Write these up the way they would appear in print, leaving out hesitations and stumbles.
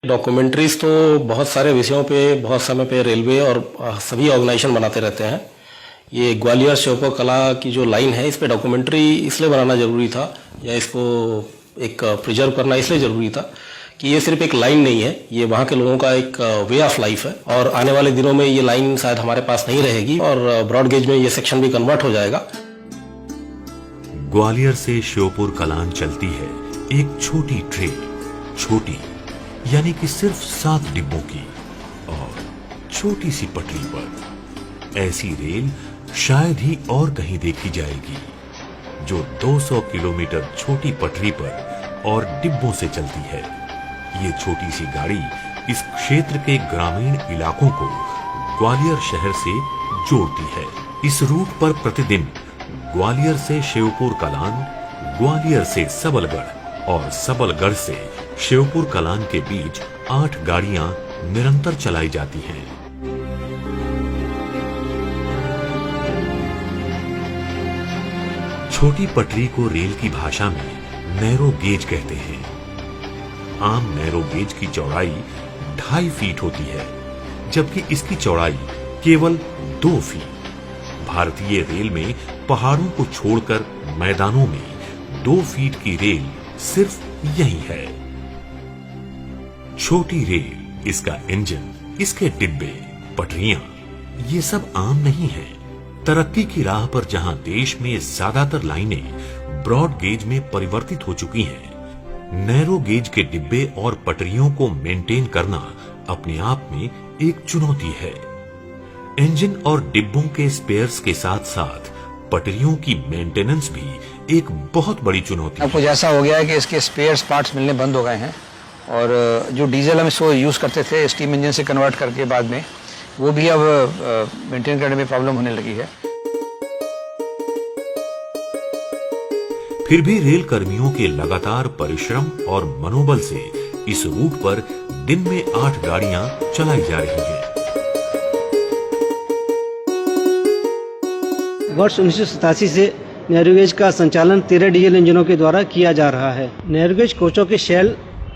Documentaries तो बहुत सारे विषयों पे बहुत समय पे रेलवे और सभी ऑर्गेनाइजेशन बनाते रहते हैं। ये ग्वालियर श्योपुर कला की जो लाइन है, इस पे डॉक्यूमेंट्री इसलिए बनाना जरूरी था या इसको एक प्रिजर्व करना इसलिए जरूरी था कि ये सिर्फ एक लाइन नहीं है, ये वहाँ के लोगों का एक वे ऑफ लाइफ है। और आने वाले दिनों में ये लाइन शायद हमारे पास नहीं रहेगी और ब्रॉड गेज में ये सेक्शन भी कन्वर्ट हो जाएगा। ग्वालियर से श्योपुर कलान चलती है एक छोटी ट्रेन, छोटी यानी कि सिर्फ 7 डिब्बों की और छोटी सी पटरी पर। ऐसी रेल शायद ही और कहीं देखी जाएगी जो 200 किलोमीटर छोटी पटरी पर और डिब्बों से चलती है। ये छोटी सी गाड़ी इस क्षेत्र के ग्रामीण इलाकों को ग्वालियर शहर से जोड़ती है। इस रूट पर प्रतिदिन ग्वालियर से श्योपुर कलान, ग्वालियर से सबलगढ़ और सबलगढ़ से श्योपुर कलान के बीच 8 गाड़ियां निरंतर चलाई जाती हैं। छोटी पटरी को रेल की भाषा में नैरो गेज कहते हैं। आम नैरो गेज की चौड़ाई 2.5 फीट होती है, जबकि इसकी चौड़ाई केवल 2 फीट। भारतीय रेल में पहाड़ों को छोड़कर मैदानों में 2 फीट की रेल सिर्फ यही है। छोटी रेल, इसका इंजन, इसके डिब्बे, पटरियां, ये सब आम नहीं है। तरक्की की राह पर जहां देश में ज्यादातर लाइनें ब्रॉड गेज में परिवर्तित हो चुकी हैं, नैरो गेज के डिब्बे और पटरियों को मेंटेन करना अपने आप में एक चुनौती है। इंजन और डिब्बों के स्पेयर्स के साथ साथ पटरियों की मेंटेनेंस भी एक बहुत बड़ी चुनौती है। अब कुछ ऐसा हो गया है कि इसके स्पेयर्स पार्ट्स मिलने बंद हो गए हैं और जो डीजल हम इसको यूज करते थे स्टीम इंजन से कन्वर्ट करके बाद में, वो भी अब मेंटेन करने में प्रॉब्लम होने लगी है। फिर भी रेल कर्मियों के लगातार परिश्रम और मनोबल से इस रूट पर दिन में 8 गाड़ियां चलाई जा रही हैं। वर्ष 1987 से नैरोगेज का संचालन 13 डीजल इंजनों के द्वारा किया जा रहा है। नैरोगेज कोचों के शेल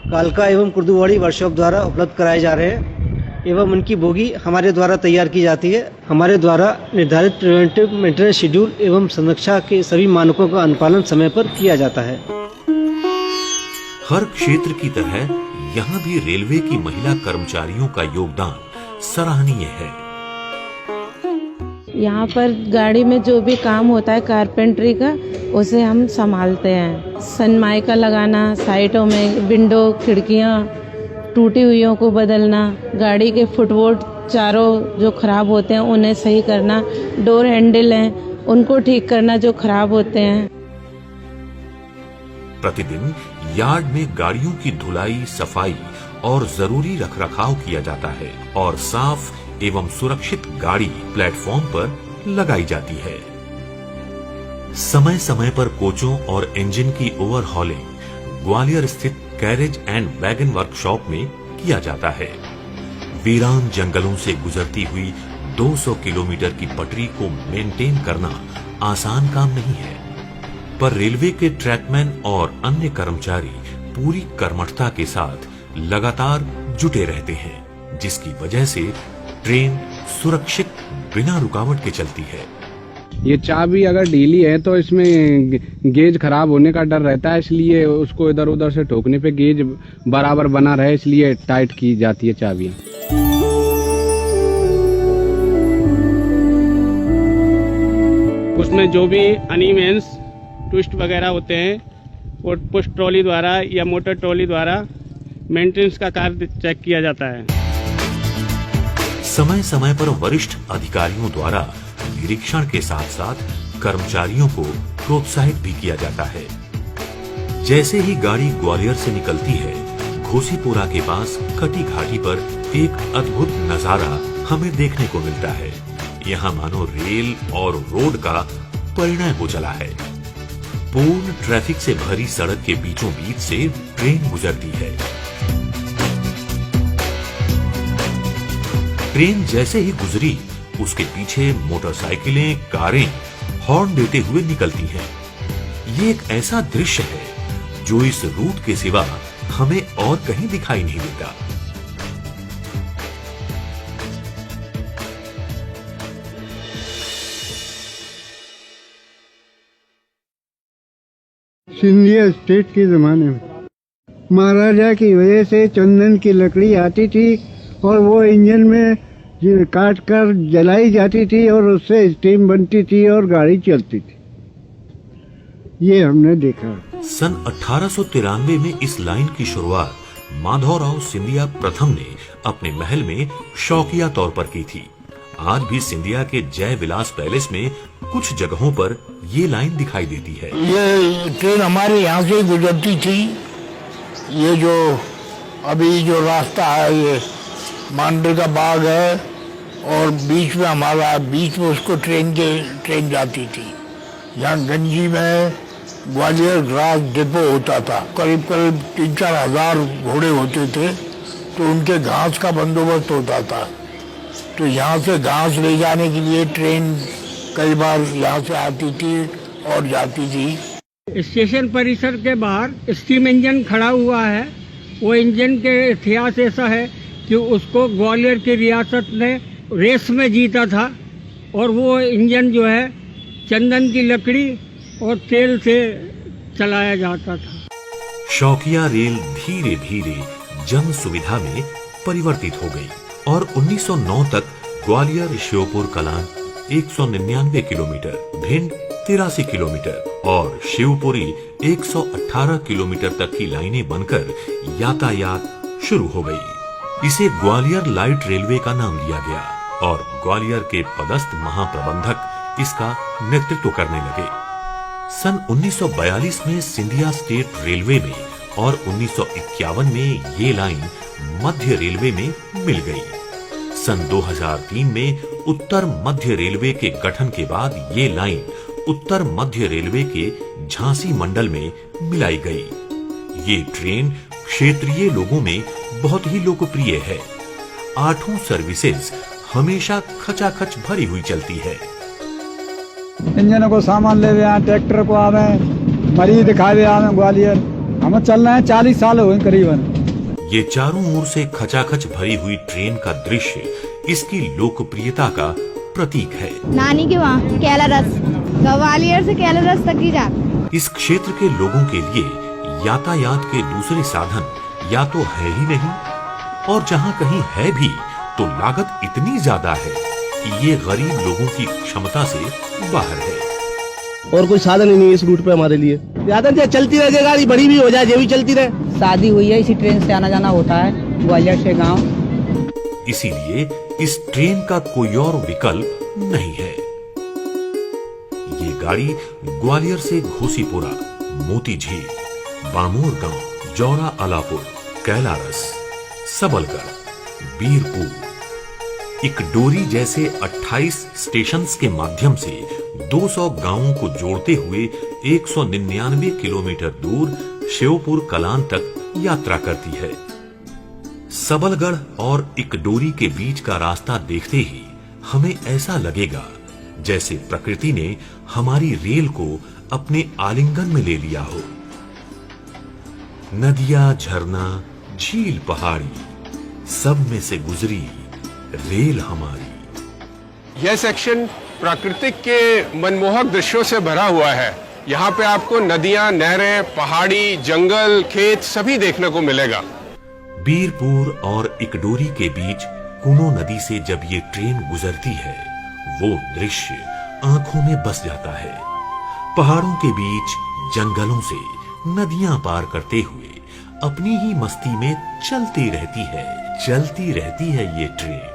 कालका एवं कुर्दुवाड़ी वर्कशॉप द्वारा उपलब्ध कराए जा रहे हैं एवं उनकी बोगी हमारे द्वारा तैयार की जाती है। हमारे द्वारा निर्धारित प्रिवेंटिव मेंटेनेंस शेड्यूल एवं संरक्षा के सभी मानकों का अनुपालन समय पर किया जाता है। हर क्षेत्र की तरह यहाँ भी रेलवे की महिला कर्मचारियों का योगदान सराहनीय है। यहाँ पर गाड़ी में जो भी काम होता है कारपेंटरी का, उसे हम संभालते हैं। सनमाइका लगाना, साइडों में विंडो, खिड़कियाँ टूटी हुईयों को बदलना, गाड़ी के फुटबोर्ड चारों जो खराब होते हैं उन्हें सही करना, डोर हैंडल हैं उनको ठीक करना जो खराब होते हैं। प्रतिदिन यार्ड में गाड़ियों की धुलाई, सफाई और जरूरी रखरखाव किया जाता है और साफ एवं सुरक्षित गाड़ी प्लेटफॉर्म पर लगाई जाती है। समय समय पर कोचों और इंजन की ओवरहॉलिंग ग्वालियर स्थित कैरेज एंड वैगन वर्कशॉप में किया जाता है। वीरान जंगलों से गुजरती हुई 200 किलोमीटर की पटरी को मेंटेन करना आसान काम नहीं है, पर रेलवे के ट्रैकमैन और अन्य कर्मचारी पूरी कर्मठता के साथ लगातार जुटे रहते हैं, जिसकी वजह से ट्रेन सुरक्षित बिना रुकावट के चलती है। ये चाबी अगर ढीली है तो इसमें गेज खराब होने का डर रहता है, इसलिए उसको इधर उधर से ठोकने पे गेज बराबर बना रहे, इसलिए टाइट की जाती है चाबियां। उसमें जो भी अनइवेंस ट्विस्ट वगैरह होते हैं वो पुश ट्रॉली द्वारा या मोटर ट्रॉली द्वारा मेंटेनेंस का कार्य चेक किया जाता है। समय समय पर वरिष्ठ अधिकारियों द्वारा निरीक्षण के साथ साथ कर्मचारियों को प्रोत्साहित भी किया जाता है। जैसे ही गाड़ी ग्वालियर से निकलती है, घोसीपुरा के पास कटी घाटी पर एक अद्भुत नजारा हमें देखने को मिलता है। यहाँ मानो रेल और रोड का परिणय हो चला है। पूर्ण ट्रैफिक से भरी सड़क के बीचों बीच से ट्रेन गुजरती है। ट्रेन जैसे ही गुजरी, उसके पीछे मोटरसाइकिलें, कारें हॉर्न देते हुए निकलती हैं। ये एक ऐसा दृश्य है जो इस रूट के सिवा हमें और कहीं दिखाई नहीं देता। सिंधिया स्टेट के ज़माने में महाराजा की वजह से चंदन की लकड़ी आती थी और वो इंजन में काट कर जलाई जाती थी और उससे स्टीम बनती थी और गाड़ी चलती थी। ये हमने देखा। सन 1893 में इस लाइन की शुरुआत माधवराव सिंधिया प्रथम ने अपने महल में शौकिया तौर पर की थी। आज भी सिंधिया के जय विलास पैलेस में कुछ जगहों पर ये लाइन दिखाई देती है। ये ट्रेन हमारे यहाँ से गुजरती थी। ये जो अभी जो रास्ता है ये मांडर का बाग है और बीच में हमारा बीच में उसको ट्रेन जाती थी। यहाँ गंजी में ग्वालियर ग्रास डिपो होता था। करीब 3-4 हज़ार घोड़े होते थे तो उनके घास का बंदोबस्त होता था। तो यहाँ से घास ले जाने के लिए ट्रेन कई बार यहाँ से आती थी और जाती थी। स्टेशन परिसर के बाहर स्टीम इंजन खड़ा हुआ है। वो इंजन के इतिहास ऐसा है कि उसको ग्वालियर की रियासत ने रेस में जीता था और वो इंजन जो है चंदन की लकड़ी और तेल से चलाया जाता था। शौकिया रेल धीरे धीरे जन सुविधा में परिवर्तित हो गई और 1909 तक ग्वालियर श्योपुर कलान 199 किलोमीटर, भिंड 83 किलोमीटर और शिवपुरी 118 किलोमीटर तक की लाइनें बनकर यातायात शुरू हो गई। इसे ग्वालियर लाइट रेलवे का नाम दिया गया और ग्वालियर के पदस्थ महाप्रबंधक इसका नेतृत्व करने लगे। सन 1942 में सिंधिया स्टेट रेलवे में और 1951 में ये लाइन मध्य रेलवे में मिल गई। सन 2003 में उत्तर मध्य रेलवे के गठन के बाद ये लाइन उत्तर मध्य रेलवे के झांसी मंडल में मिलाई गई। ये ट्रेन क्षेत्रीय लोगों में बहुत ही लोकप्रिय है। 8 सर्विसेज हमेशा खचाखच भरी हुई चलती है। इंजन को सामान ले आए, ट्रैक्टर को आवे, मरीज दिखावे आवे ग्वालियर। हम चल रहे हैं 40 साल हुए करीबन। ये चारों ओर से खचाखच भरी हुई ट्रेन का दृश्य इसकी लोकप्रियता का प्रतीक है। नानी के वहाँ कैलारस, ग्वालियर से कैलारस तक ही जाती। इस क्षेत्र के लोगों के लिए यातायात के दूसरे साधन या तो है ही नहीं और जहाँ कहीं है भी तो लागत इतनी ज्यादा है कि ये गरीब लोगों की क्षमता से बाहर है। और कोई साधन ही नहीं है इस रूट पे हमारे लिए। ज्यादा चलती रहे गाड़ी, बड़ी भी हो जाए, ये भी चलती रहे। शादी हुई है, इसी ट्रेन से आना जाना होता है ग्वालियर से गांव। इसीलिए इस ट्रेन का कोई और विकल्प नहीं है। ये गाड़ी ग्वालियर से घोसीपुरा, मोती झील, बामोर गांव, जौरा अलापुर, कैलारस, सबलगढ़, बीरपुर, इकडोरी जैसे 28 स्टेशंस के माध्यम से 200 गांवों को जोड़ते हुए 199 किलोमीटर दूर शिवपुर कलान तक यात्रा करती है। सबलगढ़ और इकडोरी के बीच का रास्ता देखते ही हमें ऐसा लगेगा जैसे प्रकृति ने हमारी रेल को अपने आलिंगन में ले लिया हो। नदियां, झरना, झील, पहाड़ी, सब में से गुजरी रेल हमारी। यह सेक्शन प्राकृतिक के मनमोहक दृश्यों से भरा हुआ है। यहाँ पे आपको नदियां, नहरें, पहाड़ी, जंगल, खेत सभी देखने को मिलेगा। बीरपुर और इकडोरी के बीच कुनो नदी से जब ये ट्रेन गुजरती है वो दृश्य आंखों में बस जाता है। पहाड़ों के बीच जंगलों से नदियां पार करते हुए अपनी ही मस्ती में चलती रहती है ये ट्रेन।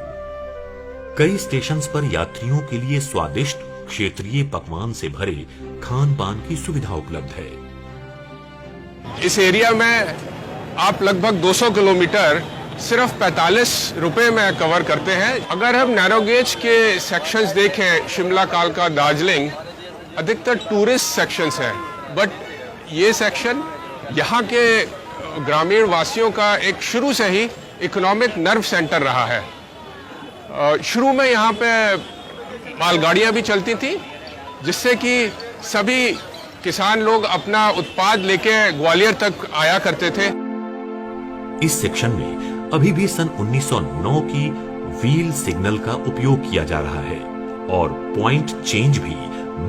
कई स्टेशंस पर यात्रियों के लिए स्वादिष्ट क्षेत्रीय पकवान से भरे खान पान की सुविधा उपलब्ध है। इस एरिया में आप लगभग 200 किलोमीटर सिर्फ 45 रुपए में कवर करते हैं। अगर हम नैरो गेज के सेक्शंस देखें, शिमला, कालका, दार्जिलिंग, अधिकतर टूरिस्ट सेक्शंस हैं, बट ये सेक्शन यहाँ के ग्रामीण वासियों का एक शुरू से ही इकोनॉमिक नर्व सेंटर रहा है। शुरू में यहाँ पे मालगाड़ियाँ भी चलती थी जिससे कि सभी किसान लोग अपना उत्पाद लेके ग्वालियर तक आया करते थे। इस सेक्शन में अभी भी सन 1909 की व्हील सिग्नल का उपयोग किया जा रहा है और पॉइंट चेंज भी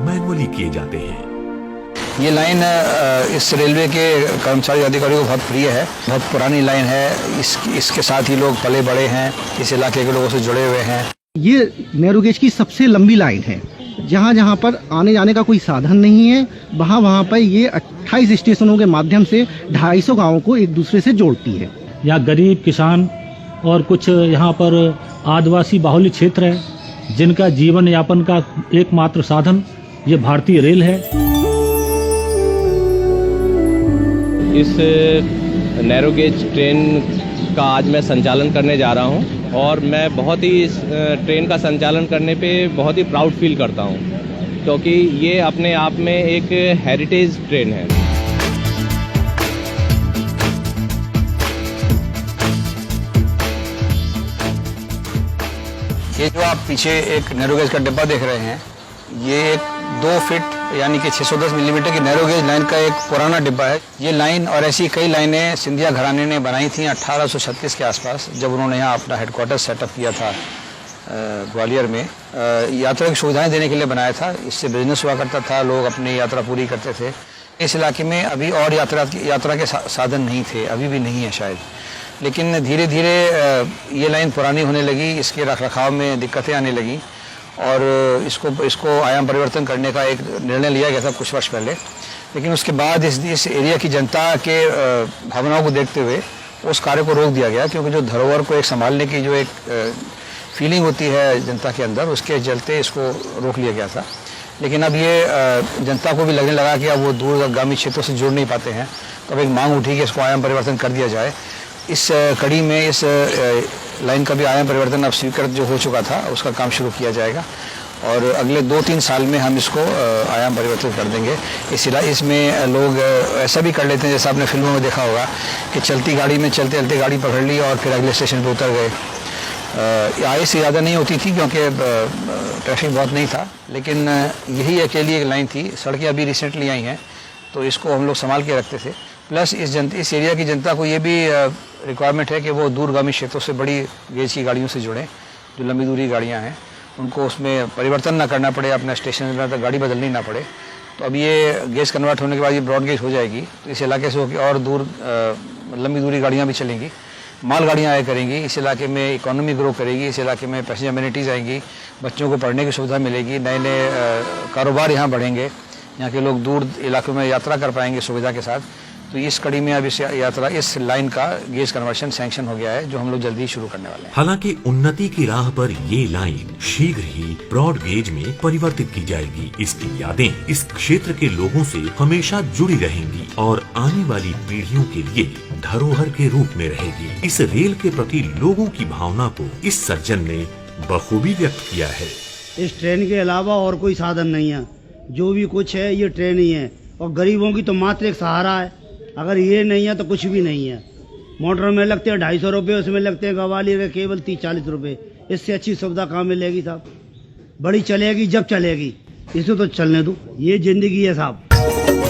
मैनुअली किए जाते हैं। ये लाइन इस रेलवे के कर्मचारी अधिकारियों को बहुत प्रिय है, बहुत पुरानी लाइन है। इसके साथ ही लोग पले बड़े हैं, इस इलाके के लोगों से जुड़े हुए हैं। ये नैरो गेज की सबसे लंबी लाइन है। जहाँ जहाँ पर आने जाने का कोई साधन नहीं है, वहाँ वहाँ पर ये 28 स्टेशनों के माध्यम से 250 गाँवों को एक दूसरे से जोड़ती है। यहाँ गरीब किसान और कुछ यहाँ पर आदिवासी बाहुल्य क्षेत्र है, जिनका जीवन यापन का एकमात्र साधन ये भारतीय रेल है। इस नैरो गेज ट्रेन का आज मैं संचालन करने जा रहा हूँ और मैं बहुत ही इस ट्रेन का संचालन करने पे बहुत ही प्राउड फील करता हूँ, क्योंकि ये अपने आप में एक हेरिटेज ट्रेन है। ये जो आप पीछे एक नैरो गेज का डिब्बा देख रहे हैं, ये एक 2 फीट यानी कि 610 मिलीमीटर की नैरो गेज लाइन का एक पुराना डिब्बा है। ये लाइन और ऐसी कई लाइनें सिंधिया घराने ने बनाई थी 1836 के आसपास, जब उन्होंने यहाँ अपना हेडक्वार्टर सेटअप किया था ग्वालियर में। यात्रा की सुविधाएं देने के लिए बनाया था। इससे बिजनेस हुआ करता था, लोग अपनी यात्रा पूरी करते थे। इस इलाके में अभी और यात्रा के साधन नहीं थे, अभी भी नहीं है शायद, लेकिन धीरे धीरे ये लाइन पुरानी होने लगी, इसके रखरखाव में दिक्कतें आने लगी और इसको आयाम परिवर्तन करने का एक निर्णय लिया गया था कुछ वर्ष पहले। लेकिन उसके बाद इस एरिया की जनता के भावनाओं को देखते हुए उस कार्य को रोक दिया गया, क्योंकि जो धरोहर को एक संभालने की जो एक फीलिंग होती है जनता के अंदर, उसके चलते इसको रोक लिया गया था। लेकिन अब ये जनता को भी लगने लगा कि अब वो दूरगामी क्षेत्रों से जुड़ नहीं पाते हैं, तो अब एक मांग उठी कि इसको आयाम परिवर्तन कर दिया जाए। इस कड़ी में इस लाइन का भी आयाम परिवर्तन अब स्वीकृत जो हो चुका था, उसका काम शुरू किया जाएगा और अगले 2-3 साल में हम इसको आयाम परिवर्तित कर देंगे। इसमें लोग ऐसा भी कर लेते हैं, जैसा आपने फिल्मों में देखा होगा कि चलती गाड़ी में चलते चलते गाड़ी पकड़ ली और फिर अगले स्टेशन पर उतर गए। आय से ज़्यादा नहीं होती थी क्योंकि ट्रैफिक बहुत नहीं था, लेकिन यही अकेली एक लाइन थी। सड़कें अभी रिसेंटली आई हैं, तो इसको हम लोग संभाल के रखते थे। प्लस इस एरिया की जनता को ये भी रिक्वायरमेंट है कि वो दूरगामी क्षेत्रों से बड़ी गेज की गाड़ियों से जुड़ें, जो लंबी दूरी गाड़ियां हैं, उनको उसमें परिवर्तन ना करना पड़े, अपना स्टेशन तक गाड़ी बदलनी ना पड़े। तो अब ये गेज कन्वर्ट होने के बाद ये ब्रॉड गेज हो जाएगी, तो इस इलाके से होकर और दूर लंबी दूरी गाड़ियाँ भी चलेंगी, माल गाड़ियाँ आया करेंगी। इस इलाके में इकोनॉमी ग्रो करेगी, इस इलाके में पैसेंजर अमेनिटीज़ आएंगी, बच्चों को पढ़ने की सुविधा मिलेगी, नए नए कारोबार यहाँ बढ़ेंगे, यहाँ के लोग दूर इलाकों में यात्रा कर पाएंगे सुविधा के साथ। तो इस कड़ी में अब इस लाइन का गेज कन्वर्शन सैंक्शन हो गया है, जो हम लोग जल्दी शुरू करने वाले हैं। हालांकि उन्नति की राह पर ये लाइन शीघ्र ही ब्रॉड गेज में परिवर्तित की जाएगी। इसकी यादें इस क्षेत्र के लोगों से हमेशा जुड़ी रहेंगी और आने वाली पीढ़ियों के लिए धरोहर के रूप में रहेगी। इस रेल के प्रति लोगों की भावना को इस सज्जन ने बखूबी व्यक्त किया है। इस ट्रेन के अलावा और कोई साधन नहीं है, जो भी कुछ है ये ट्रेन ही है, और गरीबों की तो मात्र एक सहारा है। अगर ये नहीं है तो कुछ भी नहीं है। मोटर में लगते हैं 250 रुपये, उसमें लगते हैं ग्वालियर के केवल 30-40 रुपये। इससे अच्छी सुविधा कहाँ मिलेगी साहब? बड़ी चलेगी जब चलेगी, इसे तो चलने दो, ये जिंदगी है साहब।